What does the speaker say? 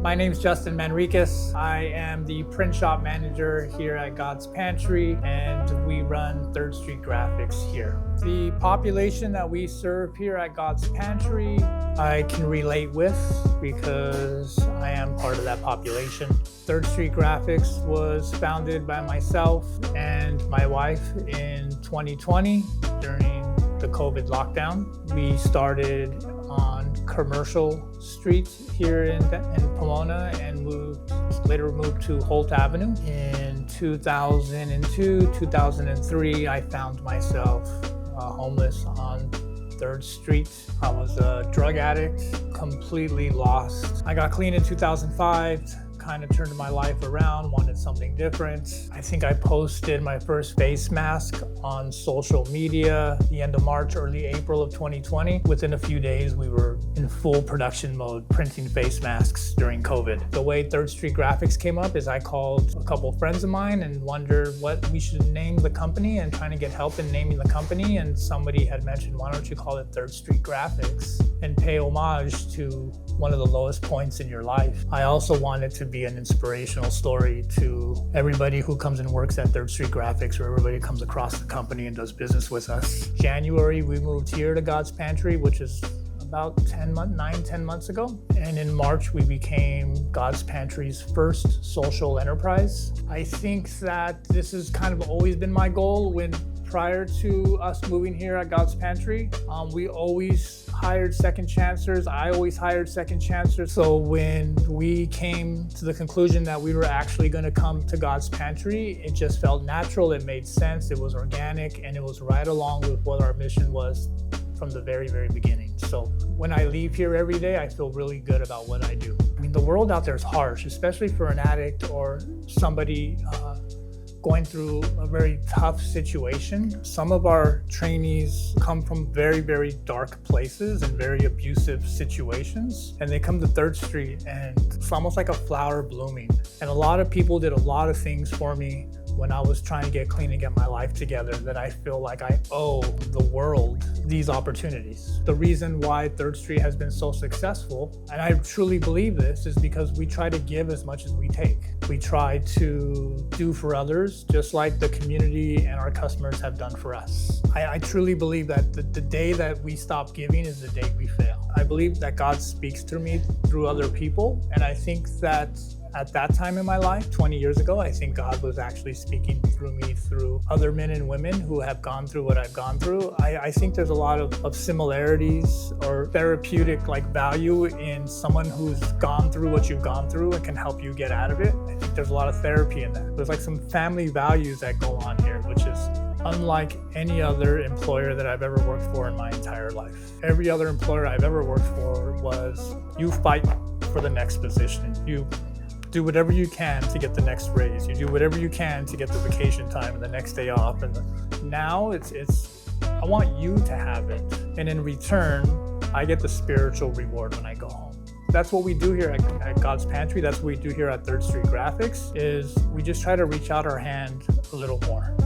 My name is Justin Manriquez. I am the print shop manager here at God's Pantry, and we run 3rd Street Graphics here. The population that we serve here at God's Pantry, I can relate with because I am part of that population. 3rd Street Graphics was founded by myself and my wife in 2020 during the COVID lockdown. We started on Commercial Street here in Pomona and later moved to Holt Avenue. In 2002, 2003, I found myself homeless on 3rd Street. I was a drug addict, completely lost. I got clean in 2005. Kind of turned my life around, wanted something different. I think I posted my first face mask on social media the end of March, early April of 2020. Within a few days, we were in full production mode, printing face masks during COVID. The way 3rd Street Graphics came up is I called a couple friends of mine and wondered what we should name the company and trying to get help in naming the company. And somebody had mentioned, why don't you call it 3rd Street Graphics and pay homage to one of the lowest points in your life. I also wanted to be an inspirational story to everybody who comes and works at 3rd Street Graphics, or everybody who comes across the company and does business with us. January, we moved here to God's Pantry, which is about 10 months ago. And in March, we became God's Pantry's first social enterprise. I think that this has kind of always been my goal. Prior to us moving here at God's Pantry, we always hired second chancers. I always hired second chancers. So when we came to the conclusion that we were actually going to come to God's Pantry, it just felt natural. It made sense. It was organic, and it was right along with what our mission was from the very, very beginning. So when I leave here every day, I feel really good about what I do. I mean, the world out there is harsh, especially for an addict or somebody going through a very tough situation. Some of our trainees come from very, very dark places and very abusive situations. And they come to 3rd Street and it's almost like a flower blooming. And a lot of people did a lot of things for me when I was trying to get clean and get my life together that I feel like I owe the world these opportunities. The reason why 3rd Street has been so successful, and I truly believe this, is because we try to give as much as we take. We try to do for others just like the community and our customers have done for us. I truly believe that the day that we stop giving is the day we fail. I believe that God speaks through me through other people, and I think that at that time in my life, 20 years ago, I think God was actually speaking through me through other men and women who have gone through what I've gone through. I think there's a lot of similarities or therapeutic value in someone who's gone through what you've gone through and can help you get out of it. I think there's a lot of therapy in that. There's some family values that go on here, which is unlike any other employer that I've ever worked for in my entire life. Every other employer I've ever worked for was, you fight for the next position. You do whatever you can to get the next raise. You do whatever you can to get the vacation time and the next day off. And now it's I want you to have it. And in return, I get the spiritual reward when I go home. That's what we do here at God's Pantry. That's what we do here at 3rd Street Graphics, is we just try to reach out our hand a little more.